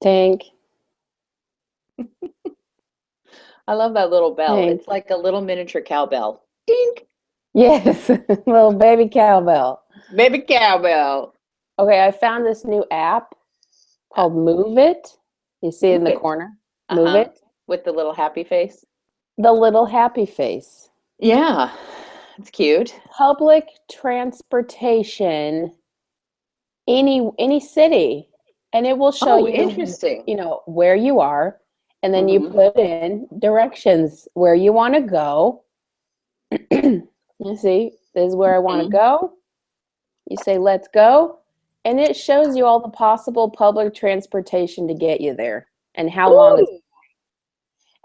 Tink, I love that little bell. tink. It's like a little miniature cowbell. Dink! Yes, little baby cowbell. Baby cowbell. Okay, I found this new app Uh, called Move It. You see it in Move the it. corner? Move Uh-huh. It. With the little happy face. The little happy face. Yeah, it's cute. Public transportation, any city, and it will show Oh, you, interesting. where you are, and then you Hmm. put in directions where you want to go. You see, this is where I want to Hmm. go. You say, let's go. And it shows you all the possible public transportation to get you there and how long it's. Ooh,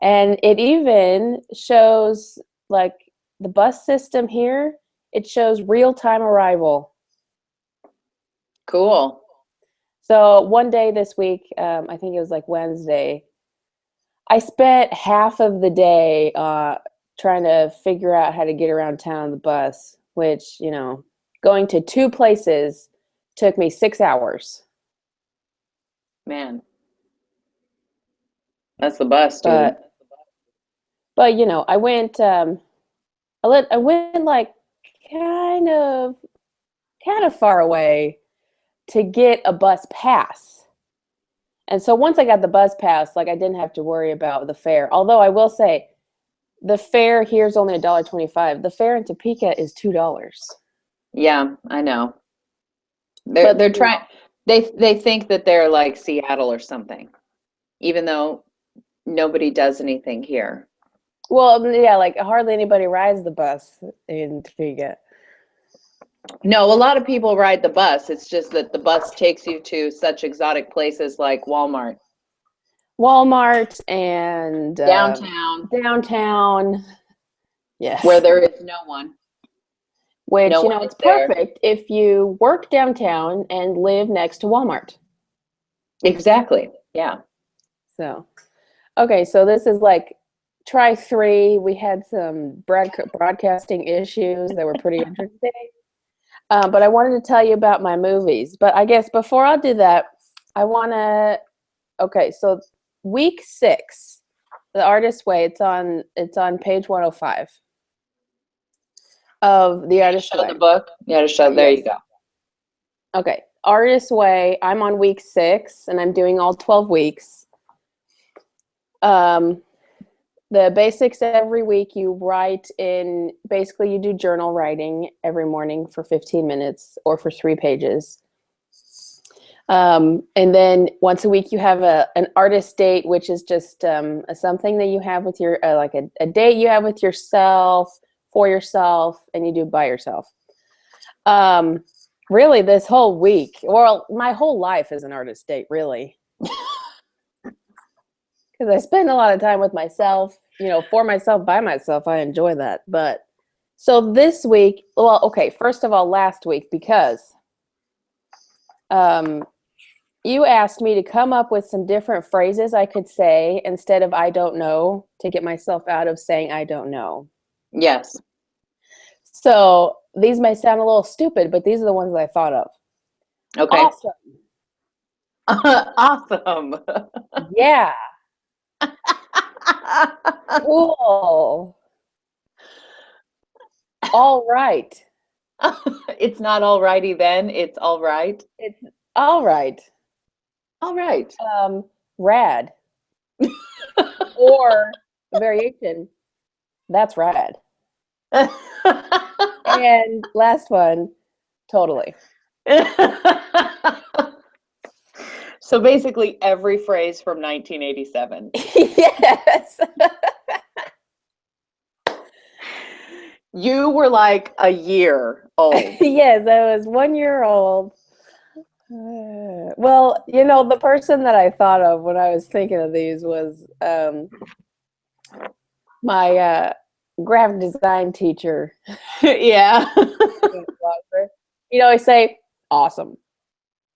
And it even shows, like, the bus system here, it shows real time arrival. cool. So one day this week, I think it was like Wednesday, I spent half of the day trying to figure out how to get around town on the bus, which, going to two places took me 6 hours. Man, that's the bus, dude. But I went I went like kind of kind of far away to get a bus pass. And so once I got the bus pass, like I didn't have to worry about the fare. Although I will say the fare here is only $1.25. The fare in Topeka is $2. Yeah, I know. They're But they're trying they think that they're like Seattle or something, even though nobody does anything here. well, yeah, like hardly anybody rides the bus in Topeka. No, a lot of people ride the bus. It's just that the bus takes you to such exotic places like Walmart, Walmart and downtown, downtown. where Yes. there is no one. Which, No one it's is there. perfect if you work downtown and live next to Walmart. Exactly. Yeah. So, okay, so this is like try three. We had some broadcasting issues that were pretty interesting. But I wanted to tell you about my movies. But I guess before I do that, I want to. Okay, so week 6, The Artist's Way. It's on page 105 of The Artist's Show the Way. book. Yeah, to show. There you Yes. go. Okay, Artist's Way. I'm on week 6, and I'm doing all 12 weeks. Um, the basics every week you write in, basically you do journal writing every morning for 15 minutes or for 3 pages. And then once a week you have an artist date, which is just something that you have with your like a date you have with yourself, for yourself, and you do by yourself. um, Really, this whole week, well, my whole life is an artist date, really, because I spend a lot of time with myself, for myself, by myself. I enjoy that. But so this week, well, okay, first of all, last week, because um, you asked me to come up with some different phrases I could say instead of I don't know, to get myself out of saying I don't know. Yes. So these may sound a little stupid, but these are the ones that I thought of. Okay. Awesome. Awesome. Yeah. Cool. All right. It's not all righty then. It's all right. It's all right. All right. Rad. Or a variation. That's rad. And last one, totally. So basically every phrase from 1987. Yes. You were like a year old. Yes, I was 1 year old. Well, the person that I thought of when I was thinking of these was my graphic design teacher. Yeah. I say awesome,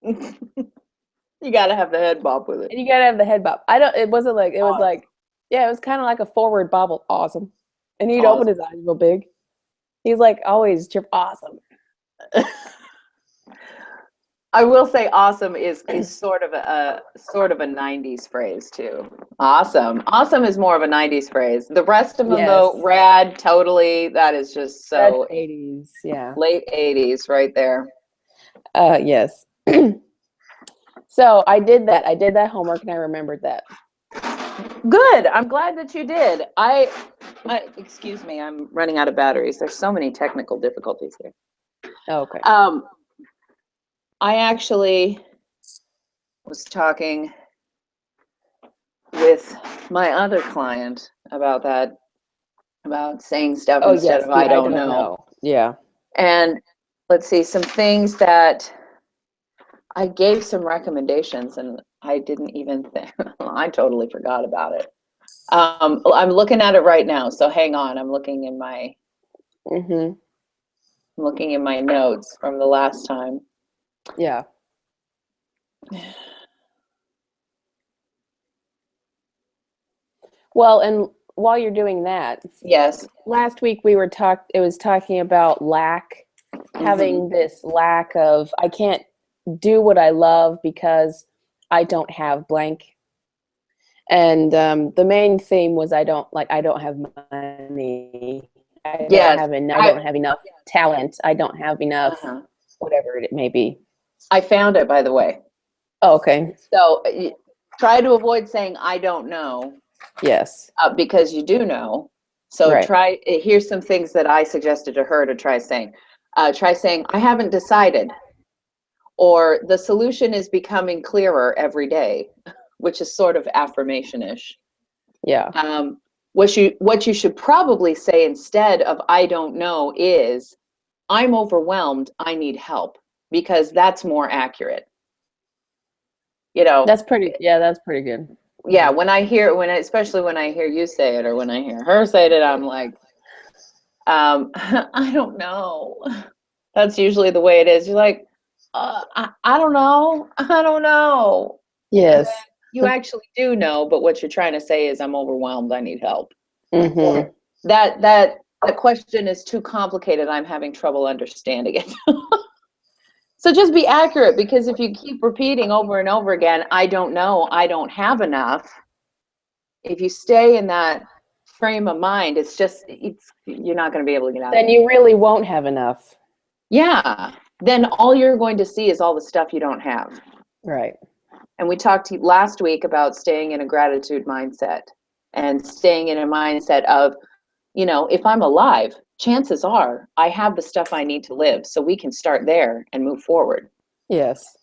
You got to have the head bob with it. and you gotta have the head bob. I don't. It wasn't like it was Awesome. like, yeah, it was kind of like a forward bobble. Awesome, and he'd open Awesome. his eyes real big. He's like always chirp awesome. I will say awesome is sort of a 90s phrase too. Awesome. Awesome is more of a 90s phrase. The rest of them Yes. though, rad, totally, that is just That's so 80s. Yeah. late 80s right there. Yes. So I did that. I did that homework and I remembered that. Good. I'm glad that you did. Excuse me, I'm running out of batteries. There's so many technical difficulties here. Okay. I actually was talking with my other client about that, about saying stuff Oh, instead yes. of The I don't know. Yeah. And let's see, some things that I gave some recommendations and I didn't even think, I totally forgot about it. I'm looking at it right now, so hang on. I'm looking in my notes from the last time. Yeah. Well, and while you're doing that, Yes. last week it was talking about lack, having this lack of, I can't do what I love because I don't have blank. And the main theme was I don't have money. Yes. I don't have enough talent. I don't have enough, whatever it may be. I found it, by the way. Oh, okay. So try to avoid saying I don't know. Yes. Because you do know. So right. here's some things that I suggested to her to try saying. Try saying, I haven't decided. Or the solution is becoming clearer every day, which is sort of affirmation-ish. Yeah. What you should probably say instead of I don't know is I'm overwhelmed, I need help, because that's more accurate. That's pretty good. Yeah, especially when I hear you say it or when I hear her say it, I'm like, I don't know. That's usually the way it is. You're like, I don't know. I don't know. Yes. You actually do know, but what you're trying to say is I'm overwhelmed, I need help. Mm-hmm. That question is too complicated. I'm having trouble understanding it. So just be accurate, because if you keep repeating over and over again, I don't know, I don't have enough, if you stay in that frame of mind, you're not going to be able to get out of it. Then you really won't have enough. Yeah. Then all you're going to see is all the stuff you don't have. Right. And we talked last week about staying in a gratitude mindset and staying in a mindset of, if I'm alive, chances are I have the stuff I need to live. So we can start there and move forward. Yes.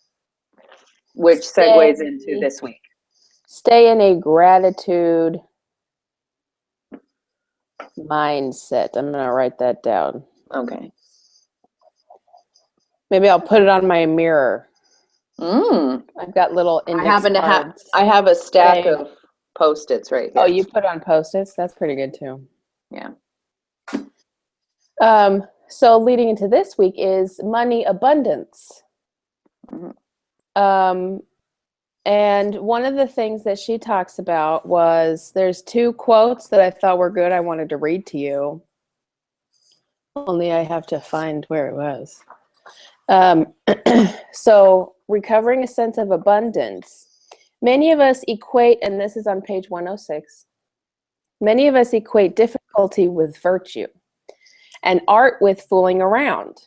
Which segues into this week. Stay in a gratitude mindset. I'm going to write that down. Okay. Maybe I'll put it on my mirror. I've got little index cards. I have a stack of Post-its right here. Oh, you put on Post-its? That's pretty good too. Yeah. So leading into this week is money abundance. And one of the things that she talks about was, there's two quotes that I thought were good. I wanted to read to you. Only I have to find where it was. So recovering a sense of abundance. Many of us equate, and this is on page 106, many of us equate difficulty with virtue and art with fooling around.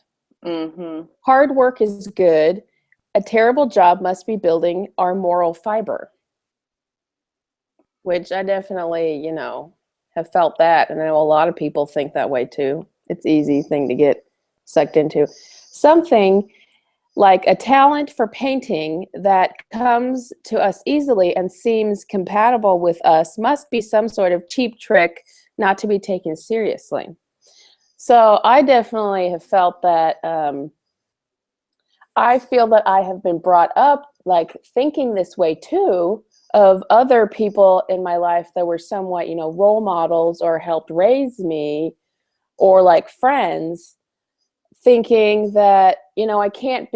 Hard work is good. A terrible job must be building our moral fiber. Which I definitely, have felt that. And I know a lot of people think that way too. It's an easy thing to get sucked into. Something like a talent for painting that comes to us easily and seems compatible with us must be some sort of cheap trick not to be taken seriously. So I definitely have felt that. I feel that I have been brought up like thinking this way too, of other people in my life that were somewhat, role models or helped raise me, or like friends, thinking that, I can't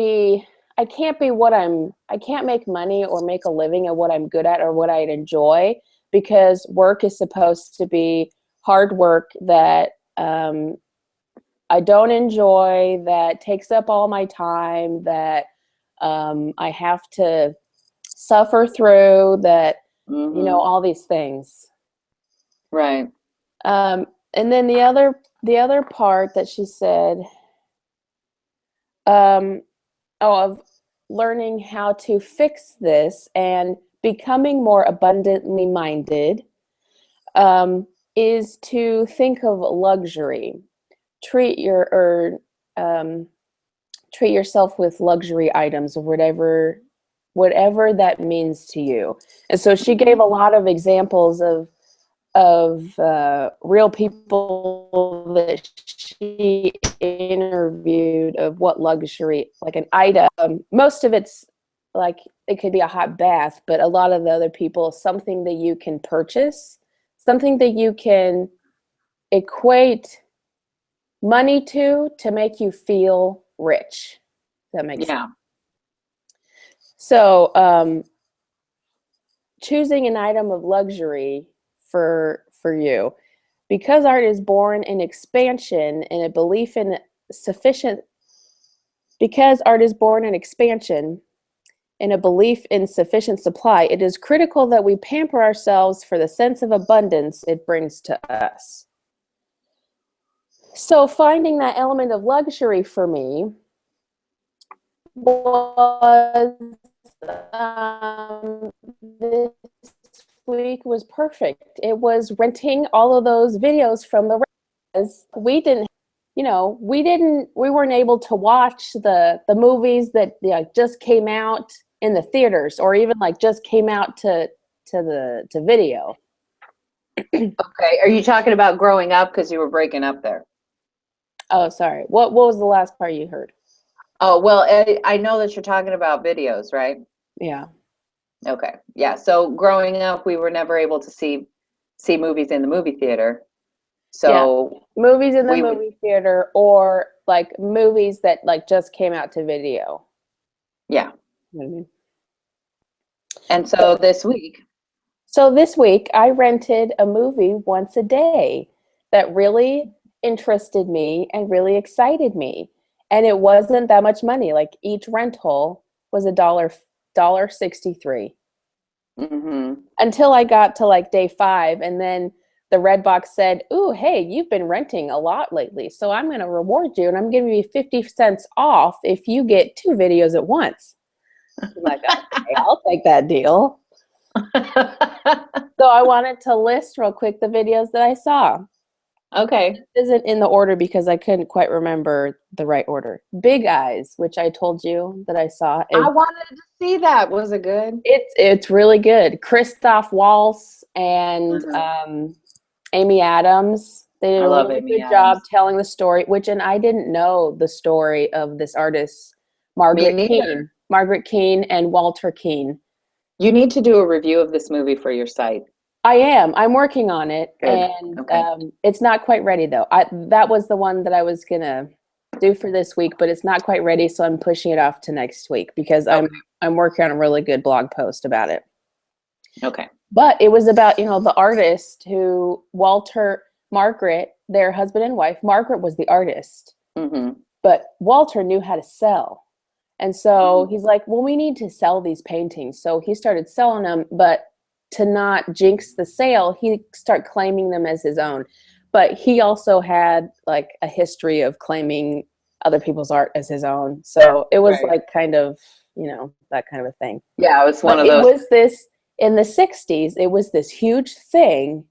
make money or make a living at what I'm good at or what I'd enjoy, because work is supposed to be hard work that I don't enjoy, that takes up all my time, that I have to suffer through that, all these things. Right. And then the other part that she said, of learning how to fix this and becoming more abundantly minded, is to think of luxury. Treat yourself with luxury items, or whatever that means to you. And so she gave a lot of examples of real people that she interviewed, of what luxury, like an item. Most of it's like, it could be a hot bath, but a lot of the other people, something that you can purchase, something that you can equate money to make you feel rich. That makes sense. Yeah. So choosing an item of luxury for you, because art is born in expansion and a belief in sufficient because art is born in expansion and a belief in sufficient supply, it is critical that we pamper ourselves for the sense of abundance it brings to us. So finding that element of luxury for me was, this week was perfect. It was renting all of those videos from the we didn't we weren't able to watch the movies that just came out in the theaters, or even like just came out to video. Okay. Are you talking about growing up? Because you were breaking up there. Oh, sorry. What was the last part you heard? Oh, well, I know that you're talking about videos, right? Yeah. Okay. Yeah. So growing up, we were never able to see movies in the movie theater. So movies in the we would, movie theater, or like movies that like just came out to video. yeah. You know what I mean? And so this week, I rented a movie once a day that really interested me and really excited me. And it wasn't that much money. Like each rental was $1.63. Until I got to like day 5, and then the Redbox said, "Ooh, hey, you've been renting a lot lately, so I'm going to reward you, and I'm giving you 50 cents off if you get 2 videos at once." I'm like, okay, I'll take that deal. So I wanted to list real quick the videos that I saw. Okay. This isn't in the order because I couldn't quite remember the right order. Big Eyes, which I told you that I saw. I wanted to see that. Was it good? It's really good. Christoph Waltz and Amy Adams. They did a really good job telling the story, and I didn't know the story of this artist, Margaret Keane and Walter Keane. You need to do a review of this movie for your site. I'm working on it. Good. And okay. It's not quite ready though. That was the one that I was gonna do for this week, but it's not quite ready, so I'm pushing it off to next week because I'm working on a really good blog post about it. Okay. But it was about, the artist who Margaret, their husband and wife. Margaret was the artist, but Walter knew how to sell. And so he's like, well, we need to sell these paintings. So he started selling them, but to not jinx the sale, he started claiming them as his own. But he also had like a history of claiming other people's art as his own. So it was like kind of, that kind of a thing. Yeah, it was one of those. It was this, in the 60s, it was this huge thing,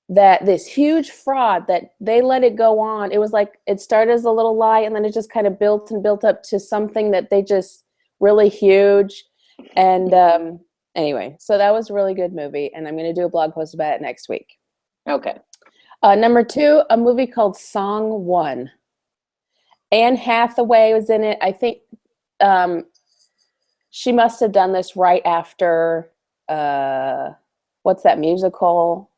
this huge fraud that they let it go on. It was like, it started as a little lie, and then it just kind of built and built up to something that they just really huge. And anyway, so that was a really good movie, and I'm going to do a blog post about it next week. Okay. Number 2, a movie called Song 1. Anne Hathaway was in it. I think she must have done this right after, what's that musical?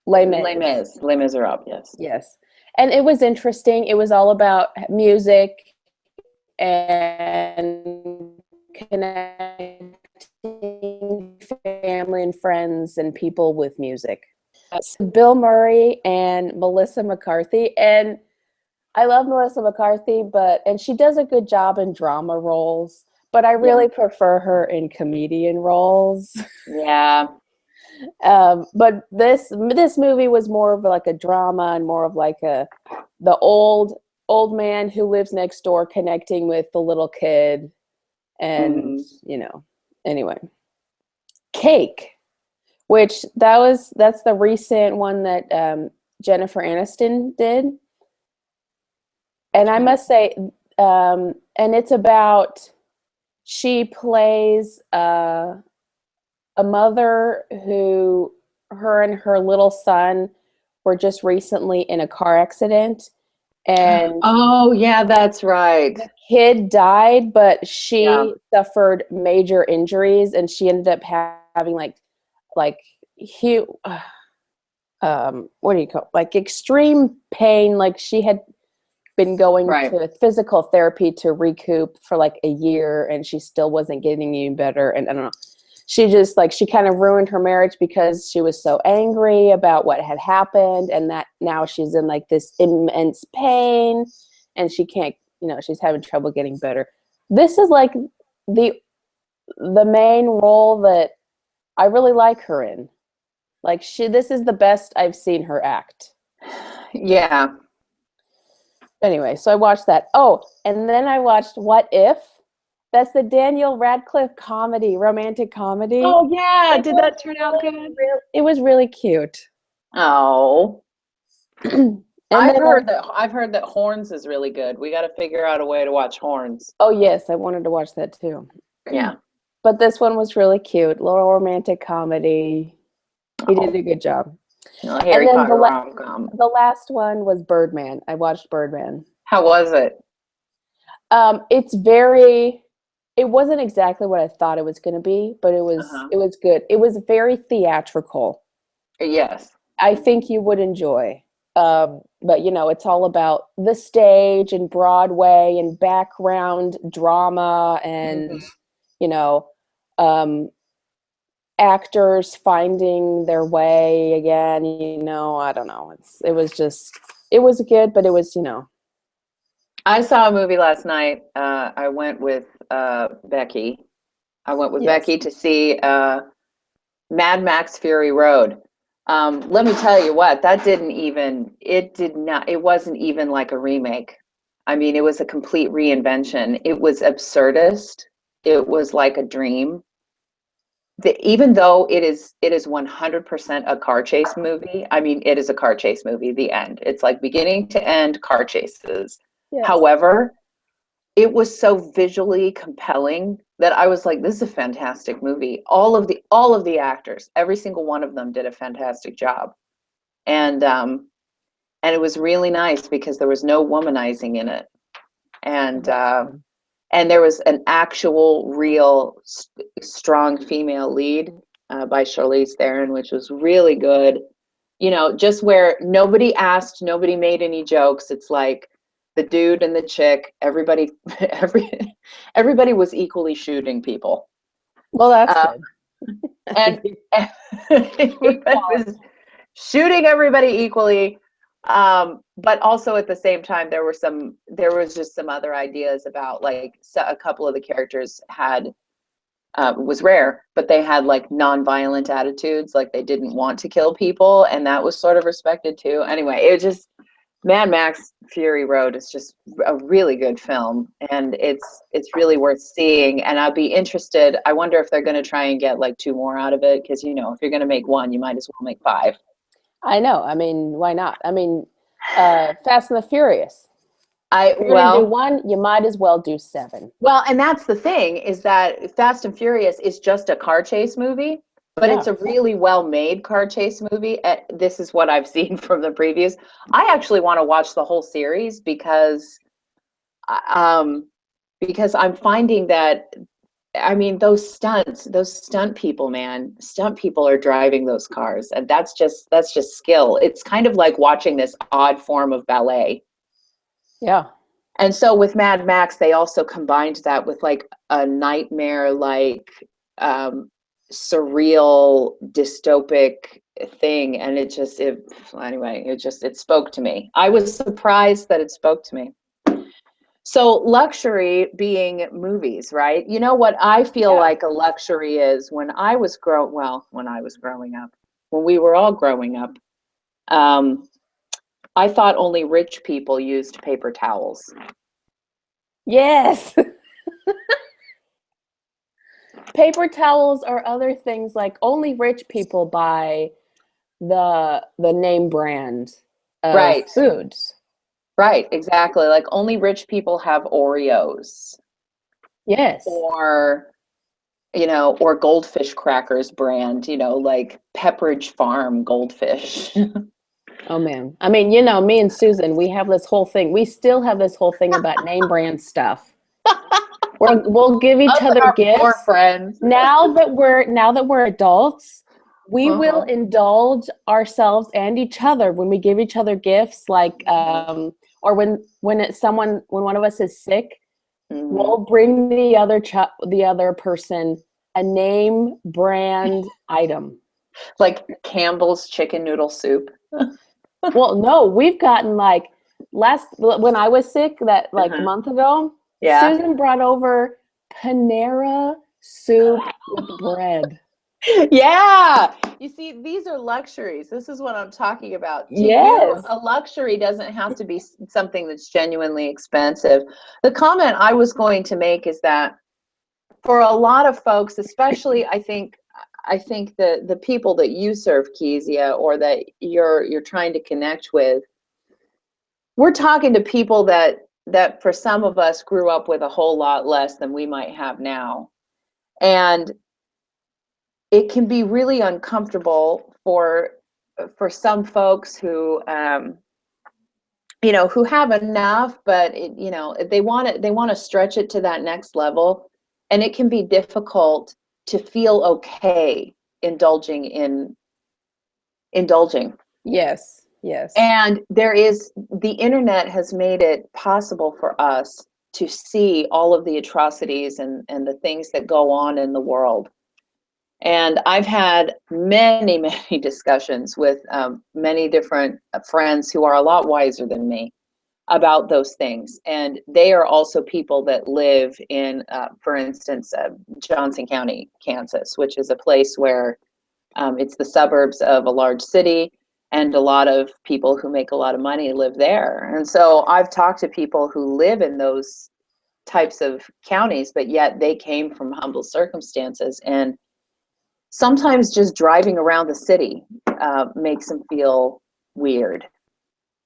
Les Miserables, yes. Yes. And it was interesting. It was all about music and connecting family and friends and people with music. Bill Murray and Melissa McCarthy. And I love Melissa McCarthy, and she does a good job in drama roles, but I really prefer her in comedian roles. Yeah. But this movie was more of like a drama and more of like the old man who lives next door connecting with the little kid, and Mhm. anyway, Cake, which that's the recent one that Jennifer Aniston did, and I must say, and it's about, she plays a mother who, her and her little son were just recently in a car accident, and Oh, yeah, that's right. the kid died, but Yeah, she suffered major injuries, and she ended up having like huge, what do you call, like extreme pain. Like she had been going right. to physical therapy to recoup for like a year, and she still wasn't getting any better. And I don't know, she just like, she kind of ruined her marriage because she was so angry about what had happened, and that now she's in like this immense pain, and she can't, she's having trouble getting better. This is like the the main role that I really like her in. Like, this is the best I've seen her act. Yeah. Anyway, so I watched that. Oh, and then I watched What If? That's the Daniel Radcliffe comedy, romantic comedy. Oh, yeah. It Did was that turn out good? it was really cute. Oh, And I've then heard that I've heard that Horns is really good. We got to figure out a way to watch Horns. oh yes, I wanted to watch that too. Yeah. But this one was really cute, little romantic comedy. He did Oh, a good job. no, And Harry then Potter rom-com. the last one was Birdman. I watched Birdman. How was it? It's very. It wasn't exactly what I thought it was going to be, but Uh-huh. it was good. It was very theatrical. Yes. I think you would enjoy. But it's all about the stage and Broadway and background drama and Mhm. you know um, actors finding their way again. I don't know. It was good, but it was I saw a movie last night. I went with Becky. I went with yes, Becky to see Mad Max Fury Road. Let me tell you what, it wasn't even like a remake. I mean, it was a complete reinvention. It was absurdist. It was like a dream. Even though it is 100% a car chase movie. I mean, it is a car chase movie, the end. It's like beginning to end car chases. yes. However, it was so visually compelling that I was like, this is a fantastic movie. All of the actors, every single one of them did a fantastic job. And it was really nice because there was no womanizing in it. Oh, And that's good. and there was an actual real strong female lead by Charlize Theron, which was really good. Just where nobody asked, nobody made any jokes. It's like the dude and the chick, everybody was equally shooting people. Well, that's Uh, good. and everybody was shooting everybody equally. But also at the same time, there was just some other ideas about like, a couple of the characters had was rare, but they had like non-violent attitudes, like they didn't want to kill people, and that was sort of respected too. Anyway, it just Mad Max Fury Road is just a really good film, and it's really worth seeing. And I'd be interested. I wonder if they're going to try and get like two more out of it, because if you're going to make one, you might as well make five. I know. I mean, why not? I mean, Fast and the Furious. I If you're gonna do well, one, you might as well do seven. Well, and that's the thing, is that Fast and Furious is just a car chase movie, but Yeah. it's a really well-made car chase movie. This is what I've seen from the previews. I actually want to watch the whole series um, because I'm finding that, I mean, those stunt people, man, stunt people are driving those cars, and that's just skill. It's kind of like watching this odd form of ballet. Yeah. And so with Mad Max, they also combined that with like a nightmare, like um, surreal, dystopic thing. And anyway, it spoke to me. I was surprised that it spoke to me. So luxury being movies, right? You know what I feel Yeah. like a luxury is when I was growing up, when we were all growing up, um, I thought only rich people used paper towels. Yes. Paper towels or other things like only rich people buy the name brand of Right, foods. right, exactly. Like only rich people have Oreos Yes. or, or Goldfish Crackers brand, like Pepperidge Farm goldfish. Oh man. I mean, me and Susan, we have this whole thing. We still have this whole thing about name brand stuff. We'll give each Us and other our poor gifts. friends. Now that we're adults, we will Uh-huh. indulge ourselves and each other when we give each other gifts, like or when one of us is sick, Hmm. we'll bring the other person a name brand item. Like Campbell's chicken noodle soup. Well, no, we've gotten like last when I was sick that like a Uh-huh. month ago, Yeah. Susan brought over Panera soup with bread. Yeah. You see, these are luxuries. This is what I'm talking about. To you, Yes. a luxury doesn't have to be something that's genuinely expensive. The comment I was going to make is that for a lot of folks, especially I think the people that you serve, Kezia, or that you're trying to connect with, we're talking to people that for some of us grew up with a whole lot less than we might have now. And it can be really uncomfortable for some folks who who have enough, but they want to stretch it to that next level, and it can be difficult to feel okay indulging. Yes. Yes. And the internet has made it possible for us to see all of the atrocities and the things that go on in the world. And I've had many, many discussions with many different friends who are a lot wiser than me about those things. And they are also people that live in, for instance, Johnson County, Kansas, which is a place where it's the suburbs of a large city, and a lot of people who make a lot of money live there. And so I've talked to people who live in those types of counties, but yet they came from humble circumstances. And sometimes just driving around the city makes them feel weird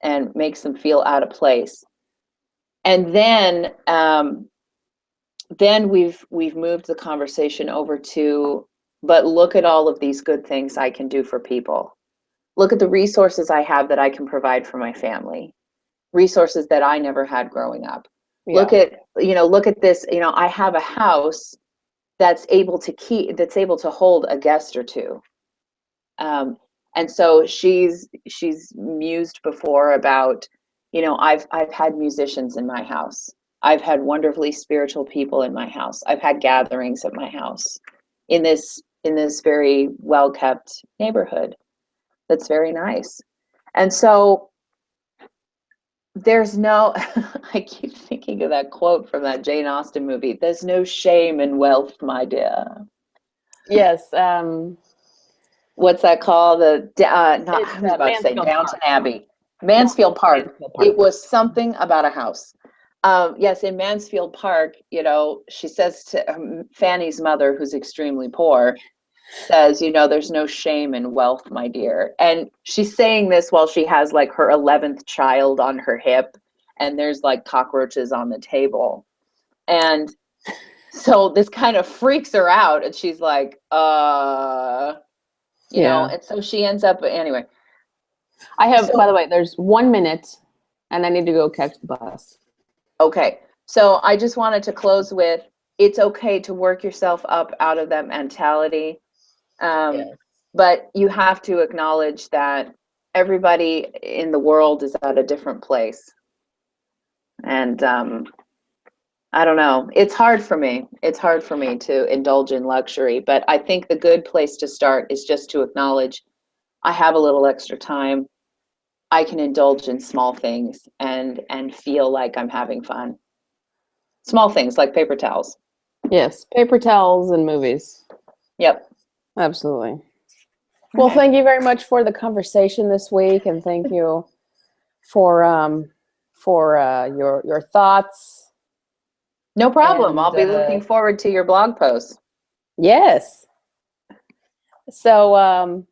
and makes them feel out of place. And then we've moved the conversation over to, but look at all of these good things I can do for people. Look at the resources I have that I can provide for my family, resources that I never had growing up. Yeah. Look at this, I have a house that's able to hold a guest or two. Um, and so she's mused before about, I've had musicians in my house. I've had wonderfully spiritual people in my house. I've had gatherings at my house in this very well kept neighborhood that's very nice. And so there's no I keep thinking of that quote from that Jane Austen movie. There's no shame in wealth, my dear. Yes. What's that called? Not, It's I was about to say Mansfield Downton Park. Abbey. No, Mansfield Park. Mansfield It Park. was something about a house. Yes, in Mansfield Park, she says to Fanny's mother, who's extremely poor, says, there's no shame in wealth, my dear. And she's saying this while she has like her 11th child on her hip, and there's like cockroaches on the table. And so this kind of freaks her out, and she's like, Yeah. and so she ends up, anyway. I have, by So, the way, there's 1 minute and I need to go catch the bus. okay. So I just wanted to close with, it's okay to work yourself up out of that mentality. Yeah. But you have to acknowledge that everybody in the world is at a different place. And I don't know. It's hard for me. It's hard for me to indulge in luxury. But I think the good place to start is just to acknowledge I have a little extra time. I can indulge in small things and feel like I'm having fun. Small things like paper towels. Yes, paper towels and movies. Yep. Absolutely. Well, Okay. thank you very much for the conversation this week, and thank you for your thoughts. No problem. I'll And be looking forward to your blog post. yes. So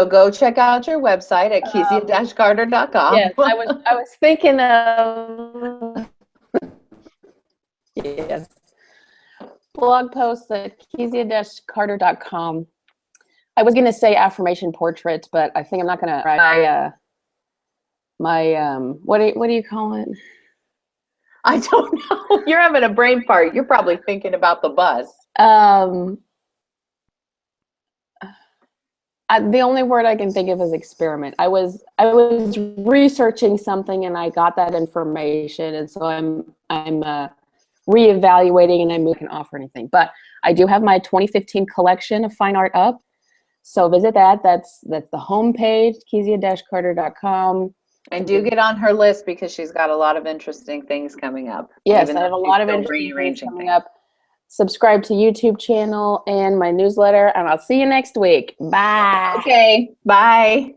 go check out your website at kezia-carter.com. Yes, I was thinking of yes, blog post at kezia-carter.com. I was going to say affirmation portraits, but I think I'm not going to write what do you call it? I don't know. You're having a brain fart. You're probably thinking about the bus. The only word I can think of is experiment. I was researching something and I got that information, and so I'm reevaluating, and I can offer anything. But I do have my 2015 collection of fine art up, so visit that. That's the homepage, kezia-carter.com. And do get on her list because she's got a lot of interesting things coming up. Yes, I have a lot of interesting things coming up. Subscribe to YouTube channel and my newsletter, and I'll see you next week. Bye. Okay, bye.